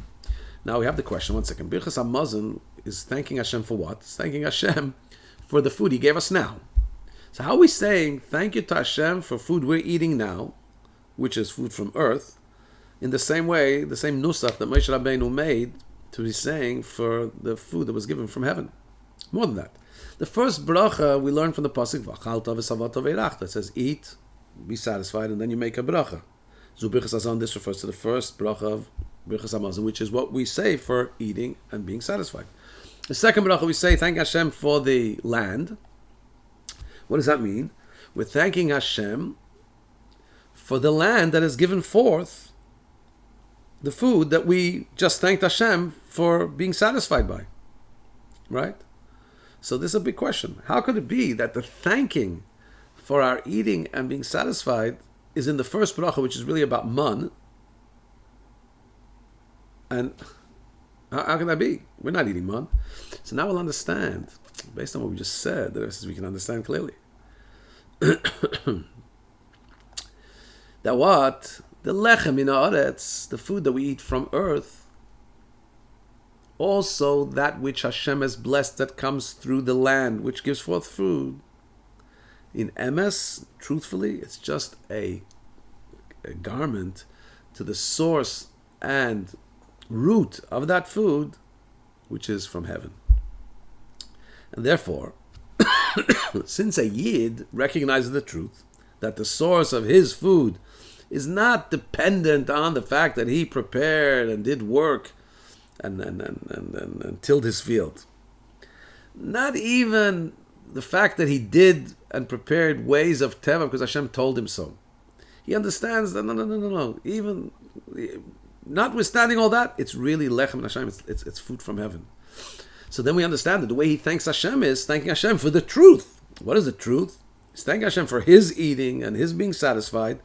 Now we have the question, one second. Birchas Hamazon is thanking Hashem for what? It's thanking Hashem for the food He gave us now. So how are we saying thank you to Hashem for food we're eating now, which is food from earth, in the same way, the same nusach that Moshe Rabbeinu made to be saying for the food that was given from heaven? More than that. The first bracha we learn from the pasuk V'achalta v'savata v'irach, that says eat, be satisfied, and then you make a bracha. Zu Birchas Hamazon, this refers to the first bracha of Birchas Hamazon, which is what we say for eating and being satisfied. The second bracha we say thank Hashem for the land. What does that mean? We're thanking Hashem for the land that has given forth the food that we just thanked Hashem for being satisfied by. Right? So this is a big question. How could it be that the thanking for our eating and being satisfied is in the first bracha, which is really about man? And how can that be? We're not eating man. So now we'll understand, based on what we just said, the rest we can understand clearly. That what? The lechem in haaretz, the food that we eat from earth, also that which Hashem has blessed that comes through the land, which gives forth food. In emes, truthfully, it's just a garment to the source and root of that food, which is from heaven. And therefore, since a Yid recognizes the truth that the source of his food is not dependent on the fact that he prepared and did work and tilled his field, not even the fact that he did and prepared ways of teva because Hashem told him so. He understands that no. Even notwithstanding all that, it's really lechem and Hashem. It's food from heaven. So then we understand that the way he thanks Hashem is thanking Hashem for the truth. What is the truth? He's thanking Hashem for his eating and his being satisfied.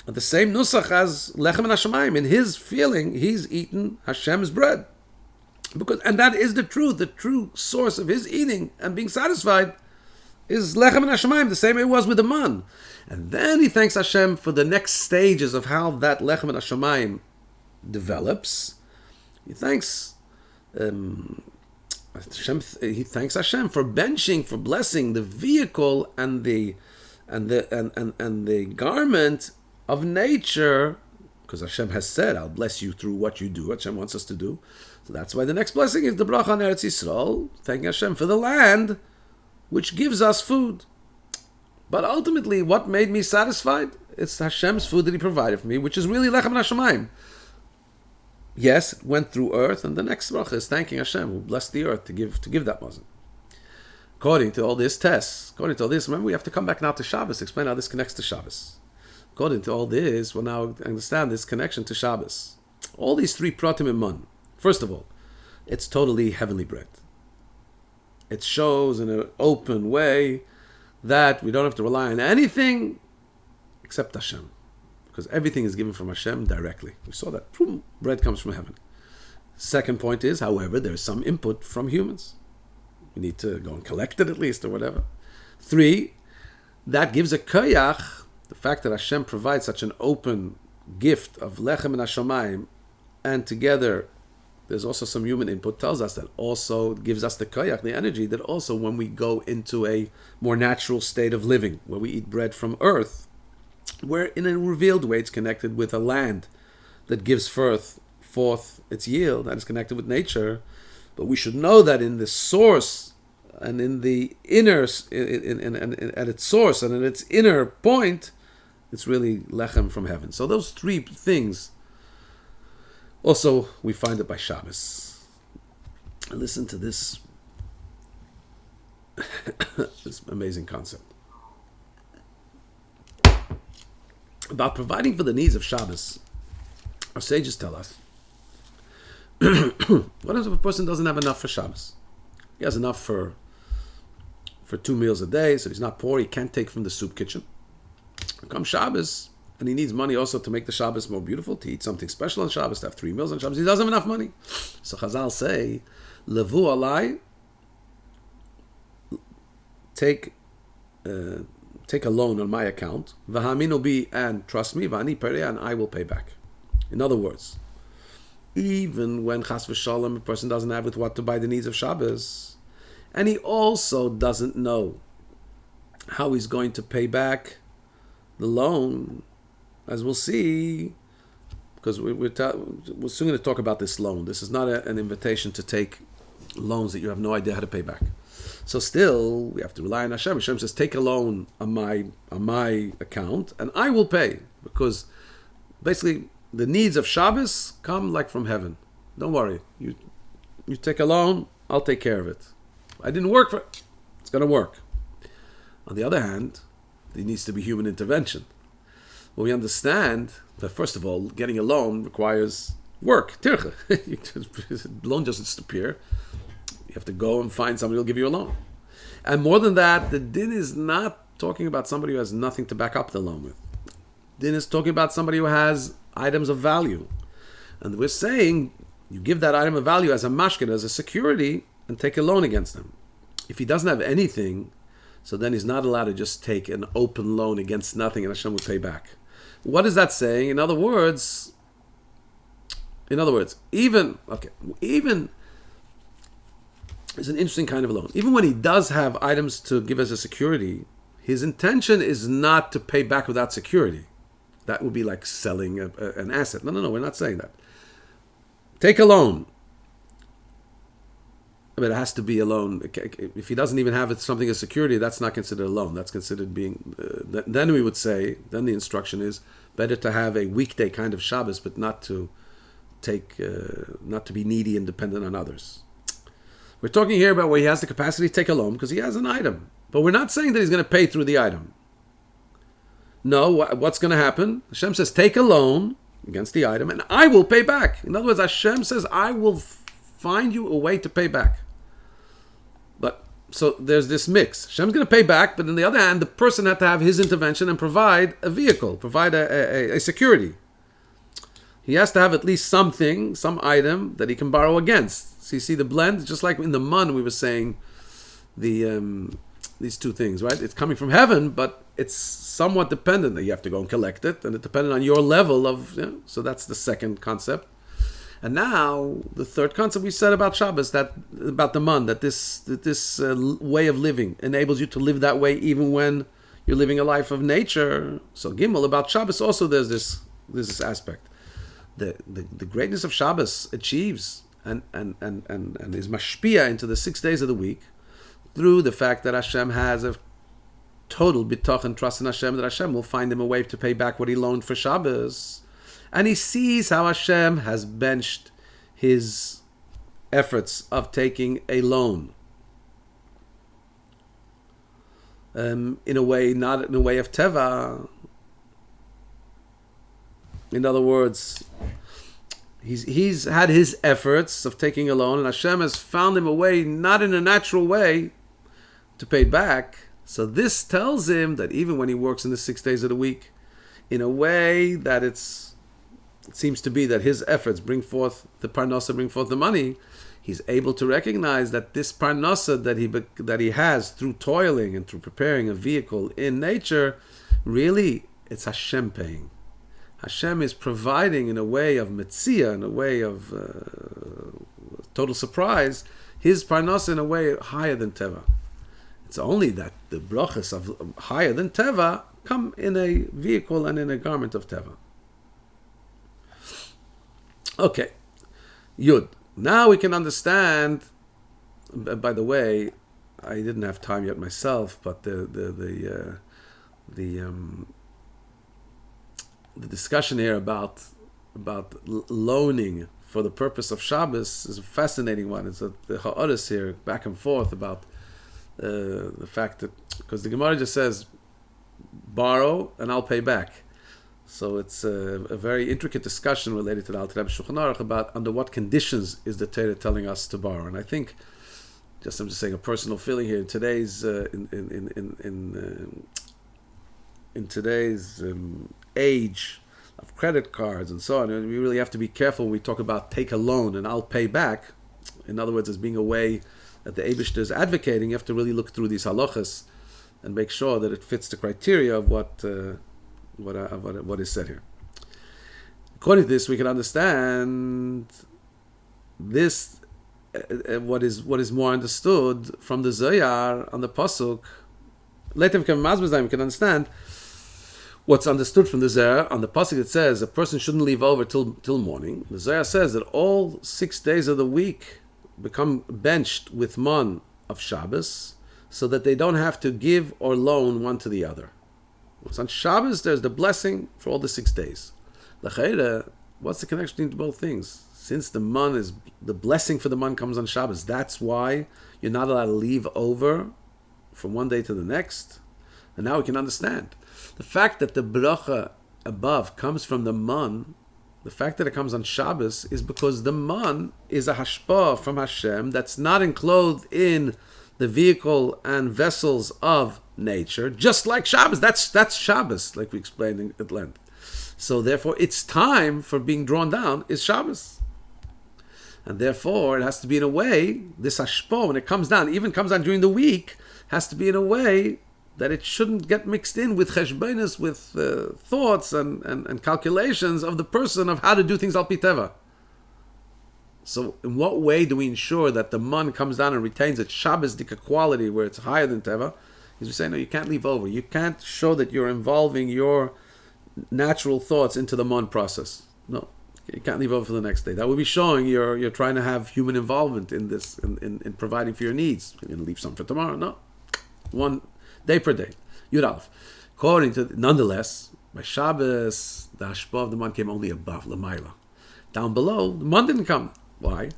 And the same nusach as lechem and Hashemayim. In his feeling, he's eaten Hashem's bread. And that is the truth. The true source of his eating and being satisfied is lechem and Hashemayim, the same way it was with the man. And then he thanks Hashem for the next stages of how that lechem and Hashemayim develops. He thanks Hashem for benching, for blessing the vehicle and the garment of nature, because Hashem has said, "I'll bless you through what you do." Hashem wants us to do. So that's why the next blessing is the bracha on Eretz Yisrael, thanking Hashem for the land, which gives us food. But ultimately, what made me satisfied? It's Hashem's food that He provided for me, which is really lechem and Hashemayim. Yes, it went through earth, and the next bracha is thanking Hashem, who blessed the earth to give that mazon. According to all this remember we have to come back now to Shabbos, explain how this connects to Shabbos. According to all this, we'll now understand this connection to Shabbos. All these three pratim in man. First of all, it's totally heavenly bread. It shows in an open way that we don't have to rely on anything except Hashem. Because everything is given from Hashem directly. We saw that. Bread comes from heaven. Second point is, however, there's some input from humans. We need to go and collect it at least, or whatever. 3, that gives a koyach, the fact that Hashem provides such an open gift of lechem and hashamayim, and together there's also some human input, tells us that also gives us the koyach, the energy, that also when we go into a more natural state of living, where we eat bread from earth, where in a revealed way it's connected with a land that gives forth its yield, and is connected with nature. But we should know that in the source and in the inner, at its source and in its inner point, it's really lechem from heaven. So those 3 things, also we find it by Shabbos. Listen to this, this amazing concept. About providing for the needs of Shabbos, our sages tell us, what if a person doesn't have enough for Shabbos? He has enough for 2 meals a day, so he's not poor, he can't take from the soup kitchen. Comes Shabbos, and he needs money also to make the Shabbos more beautiful, to eat something special on Shabbos, to have 3 meals on Shabbos. He doesn't have enough money. So Chazal say, Levu alai, take a loan on my account, v'haminu bi, and trust me, v'ani pereh, and I will pay back. In other words, even when chas v'shalom a person doesn't have with what to buy the needs of Shabbos, and he also doesn't know how he's going to pay back the loan, as we'll see, because we're soon going to talk about this loan. This is not an invitation to take loans that you have no idea how to pay back. So still, we have to rely on Hashem. Hashem says, take a loan on my account, and I will pay. Because basically, the needs of Shabbos come like from heaven. Don't worry. You take a loan, I'll take care of it. I didn't work for it. It's going to work. On the other hand, there needs to be human intervention. Well, we understand that, first of all, getting a loan requires work. Tircha. Loan doesn't just appear. You have to go and find somebody who will give you a loan. And more than that, the din is not talking about somebody who has nothing to back up the loan with. Din is talking about somebody who has items of value. And we're saying you give that item of value as a mashkin, as a security, and take a loan against them. If he doesn't have anything, so then he's not allowed to just take an open loan against nothing and Hashem will pay back. What is that saying? In other words, even it's an interesting kind of a loan. Even when he does have items to give as a security, his intention is not to pay back without security. That would be like selling an asset. No, we're not saying that. Take a loan. But it has to be a loan. If he doesn't even have something as security, that's not considered a loan. That's considered being... then we would say, then the instruction is better to have a weekday kind of Shabbos, but not to be needy and dependent on others. We're talking here about where he has the capacity to take a loan because he has an item. But we're not saying that he's going to pay through the item. No, what's going to happen? Hashem says, take a loan against the item and I will pay back. In other words, Hashem says, I will find you a way to pay back. But so there's this mix. Hashem's going to pay back, but on the other hand, the person had to have his intervention and provide a vehicle, provide a security. He has to have at least something, some item that he can borrow against. So you see the blend, just like in the man we were saying, these two things, right? It's coming from heaven, but it's somewhat dependent that you have to go and collect it, and it's dependent on your level of. So that's the second concept. And now the third concept we said about Shabbos, that about the man, that this way of living enables you to live that way even when you're living a life of nature. So Gimel about Shabbos also there's this aspect. The greatness of Shabbos achieves and is mashpia into the 6 days of the week through the fact that Hashem has a total bitach and trust in Hashem, that Hashem will find him a way to pay back what he loaned for Shabbos. And he sees how Hashem has benched his efforts of taking a loan. In a way, not in a way of teva. In other words, he's had his efforts of taking a loan, and Hashem has found him a way, not in a natural way, to pay back. So this tells him that even when he works in the 6 days of the week, in a way that it seems to be that his efforts bring forth the parnasa, bring forth the money, he's able to recognize that this parnasa that he has through toiling and through preparing a vehicle in nature, really it's Hashem paying. Hashem is providing in a way of metzia, in a way of total surprise, his parnasa in a way higher than teva. It's only that the brachas of higher than teva come in a vehicle and in a garment of teva. Okay, Yud. Now we can understand. By the way, I didn't have time yet myself, but the discussion here about loaning for the purpose of Shabbos is a fascinating one. It's the ha'aris here back and forth about the fact that, because the Gemara just says borrow and I'll pay back. So it's a very intricate discussion related to the Alter Rebbe Shulchan Aruch about under what conditions is the Torah telling us to borrow. And I think, I'm just saying a personal feeling here. In today's age of credit cards and so on, and we really have to be careful when we talk about take a loan and I'll pay back. In other words, as being a way that the Eibishter is advocating, you have to really look through these halachas and make sure that it fits the criteria of what is said here. According to this, we can understand this. What is more understood from the Zohar on the pasuk. Later we can understand what's understood from the Zohar on the pasuk. It says a person shouldn't leave over till morning. The Zohar says that all 6 days of the week become benched with man of Shabbos, so that they don't have to give or loan one to the other. So on Shabbos, there's the blessing for all the 6 days. L'chayre, what's the connection between both things? Since the blessing for the man comes on Shabbos, that's why you're not allowed to leave over from one day to the next. And now we can understand. The fact that the bracha above comes from the man, the fact that it comes on Shabbos, is because the man is a hashpah from Hashem that's not enclosed in the vehicle and vessels of nature, just like Shabbos. That's Shabbos, like we explained at length. So therefore, its time for being drawn down is Shabbos. And therefore, it has to be in a way, this hashpah, when it comes down, even comes down during the week, has to be in a way that it shouldn't get mixed in with cheshbonos, with thoughts and calculations of the person of how to do things al pi teva. So in what way do we ensure that the man comes down and retains its Shabbos-dika quality where it's higher than teva? Is we say, no, you can't leave over. You can't show that you're involving your natural thoughts into the man process. No, you can't leave over for the next day. That would be showing you're trying to have human involvement in this, in providing for your needs. You're going to leave some for tomorrow. No. One day per day. Yud Aleph. Nonetheless, by Shabbos, the hashpah of the man came only above, l'mayla. Down below, the man didn't come. Why?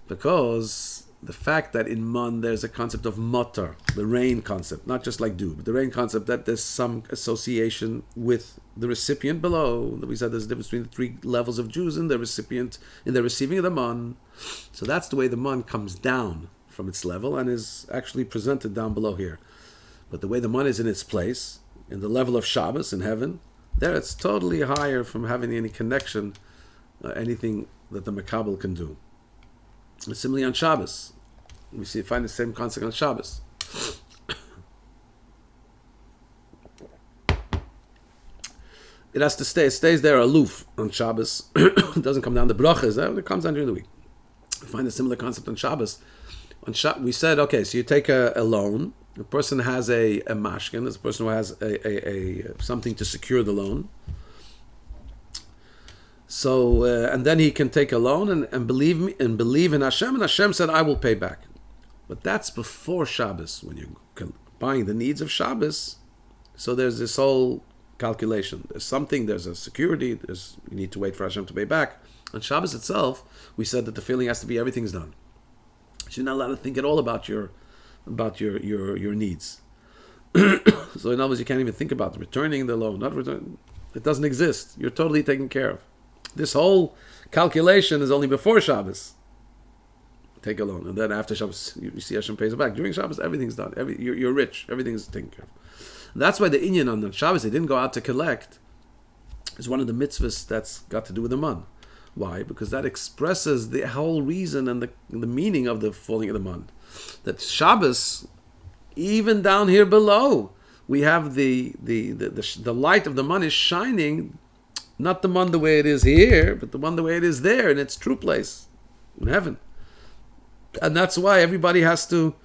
Because the fact that in man there's a concept of matar, the rain concept, not just like dew, but the rain concept, that there's some association with the recipient below. We said there's a difference between the 3 levels of Jews and the recipient, in the receiving of the man. So that's the way the man comes down from its level and is actually presented down below here. But the way the man is in its place, in the level of Shabbos in heaven, there it's totally higher from having any connection, anything that the Makabel can do. And similarly on Shabbos, we find the same concept on Shabbos. It has to stay. It stays there aloof on Shabbos. It doesn't come down. The bracha is there. It comes down during the week. We find a similar concept on Shabbos. We said, okay, so you take a loan. The person has a mashkin. This person who has a something to secure the loan. So and then he can take a loan and believe in Hashem, and Hashem said, "I will pay back." But that's before Shabbos, when you're buying the needs of Shabbos. So there's this whole calculation. There's a security. You need to wait for Hashem to pay back. On Shabbos itself, we said that the feeling has to be everything's done. So you're not allowed to think at all about your needs. So in other words, you can't even think about returning the loan, not return. It doesn't exist. You're totally taken care of. This whole calculation is only before Shabbos. take a loan. And then after Shabbos, you see Hashem pays it back. During Shabbos, everything's done. You're rich. Everything's taken care of. And that's why the inyan on the Shabbos, they didn't go out to collect, is one of the mitzvahs that's got to do with the man. Why? Because that expresses the whole reason and the meaning of the falling of the man. That Shabbos, even down here below, we have the light of the man is shining, not the man the way it is here, but the one the way it is there in its true place, in heaven. And that's why everybody has to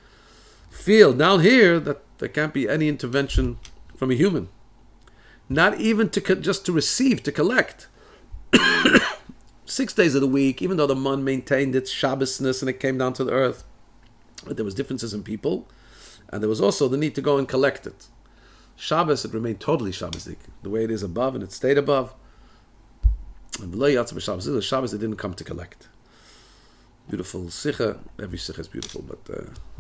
feel down here that there can't be any intervention from a human. Not even just to receive, to collect. 6 days of the week, even though the man maintained its Shabbosness and it came down to the earth, but there was differences in people, and there was also the need to go and collect it. Shabbos, it remained totally Shabbosdik, the way it is above, and it stayed above. And the Shabbos, it didn't come to collect. Beautiful sikha. Every sikha is beautiful, but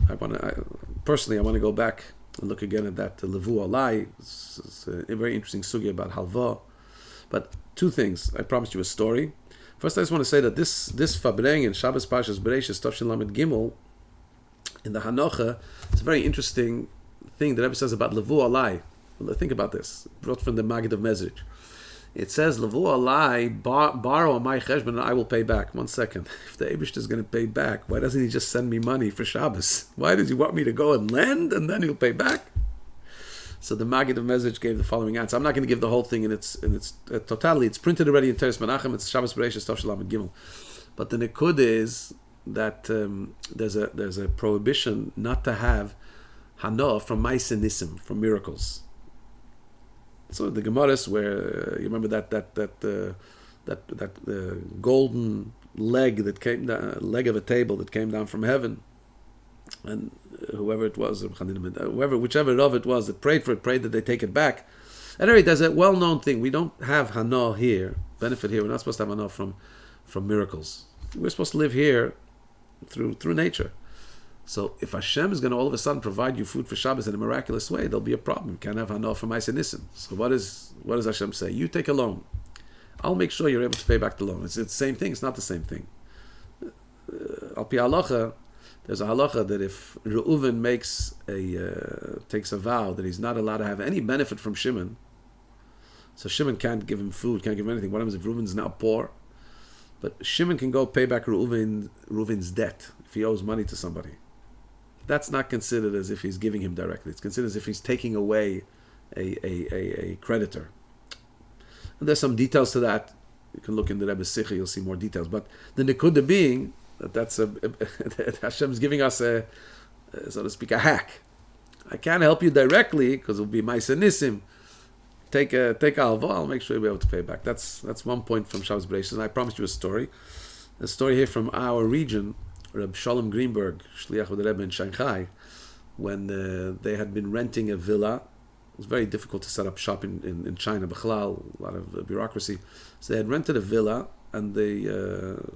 I want to go back and look again at that levu alai. It's a very interesting sugya about halva. But two things. I promised you a story. First, I just want to say that this fabreng in Shabbos Parshas Bereishis Tavshin Lamed Gimel in the Hanocha, it's a very interesting thing that Rabbi says about levu alai. Well, think about this. Brought from the Maggid of Mezrich. It says, Levu alai, borrow on my cheshbon and I will pay back. 1 second. If the Eibishter is going to pay back, why doesn't he just send me money for Shabbos? Why does he want me to go and lend and then he'll pay back? So the Maggid of Mezrich gave the following answer. I'm not going to give the whole thing in its totality. It's printed already in Teres Menachem. It's Shabbos Bereishis Tov Shalom and Gimel. But the Nikud is that there's a prohibition not to have Hanoah from Ma'aseh Nisim, from miracles. So the Gemaras, where you remember that golden leg that came down, leg of a table that came down from heaven, and whoever it was, whichever Rav it was that prayed for it, prayed that they take it back. Anyway, there's a well-known thing. We don't have Hanoah here, benefit here. We're not supposed to have Hanoah from miracles. We're supposed to live here through nature. So if Hashem is going to all of a sudden provide you food for Shabbos in a miraculous way, there'll be a problem. You can't have Hanoah from Ma'aseh Nisim. So what does Hashem say? You take a loan. I'll make sure you're able to pay back the loan. It's the same thing. It's not the same thing. Al pi halacha, there's a halacha that if Reuven takes a vow that he's not allowed to have any benefit from Shimon, so Shimon can't give him food, can't give him anything. What happens if Reuven's now poor? But Shimon can go pay back Reuven's debt if he owes money to somebody. That's not considered as if he's giving him directly. It's considered as if he's taking away a creditor. And there's some details to that. You can look in the Rebbe's Sikha, you'll see more details. But the Nekuda being that Hashem's giving us so to speak, a hack. I can't help you directly because it'll be Ma'aseh Nisim. Take alva, I'll make sure you'll be able to pay back. That's 1 point from Shabbos Bereishis. And I promised you a story here from our region. Rabbi Shalom Greenberg, Shliach of the Rebbe in Shanghai, when they had been renting a villa. It was very difficult to set up shop in China, Bechlal, a lot of bureaucracy. So they had rented a villa and they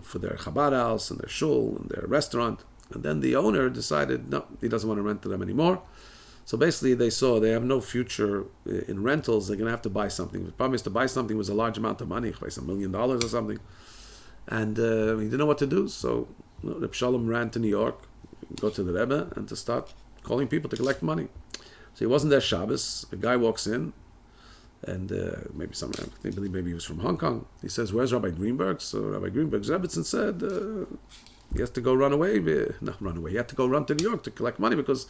for their Chabad house and their shul and their restaurant. And then the owner decided, no, he doesn't want to rent to them anymore. So basically they saw they have no future in rentals. They're going to have to buy something. The problem is to buy something was a large amount of money, like $1 million or something. And he didn't know what to do. So Reb Shalom ran to New York, go to the Rebbe, and to start calling people to collect money. So he wasn't there Shabbos. A guy walks in, and maybe he was from Hong Kong. He says, "Where's Rabbi Greenberg?" So Rabbi Greenberg's Rebbetzin said he has to go run away. Not run away. He had to go run to New York to collect money because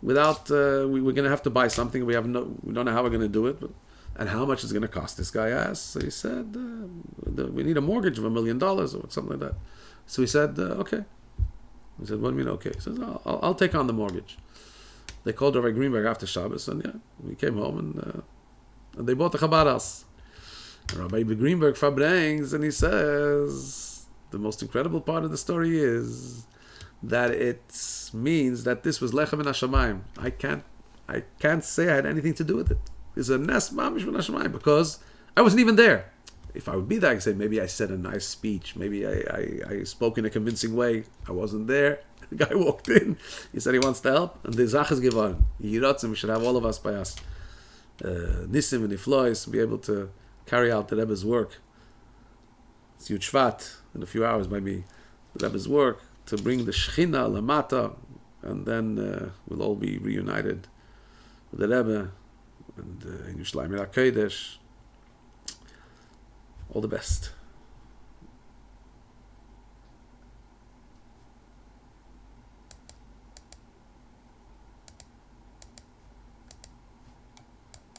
without we're going to have to buy something. We don't know how we're going to do it, and how much is going to cost. This guy asked. So he said, "We need a mortgage of $1 million or something like that." So he said, okay. He said, what do you mean, okay? He says, I'll take on the mortgage. They called Rabbi Greenberg after Shabbos, and we came home, and they bought the Chabad house. And Rabbi Greenberg fabrengs, and he says, the most incredible part of the story is that it means that this was Lechem min Hashamayim. I can't say I had anything to do with it. It's a Nes Mamish min Hashamayim, because I wasn't even there. If I would be there, I could say maybe I said a nice speech. Maybe I spoke in a convincing way. I wasn't there. The guy walked in. He said he wants to help. And the Zach is given. We should have all of us by us. Nisim and Iflois, be able to carry out the Rebbe's work. It's Yud Shvat in a few hours by me. The Rebbe's work to bring the Shechina Lamata, and then we'll all be reunited with the Rebbe and in Yerushalayim HaKodesh. All the best.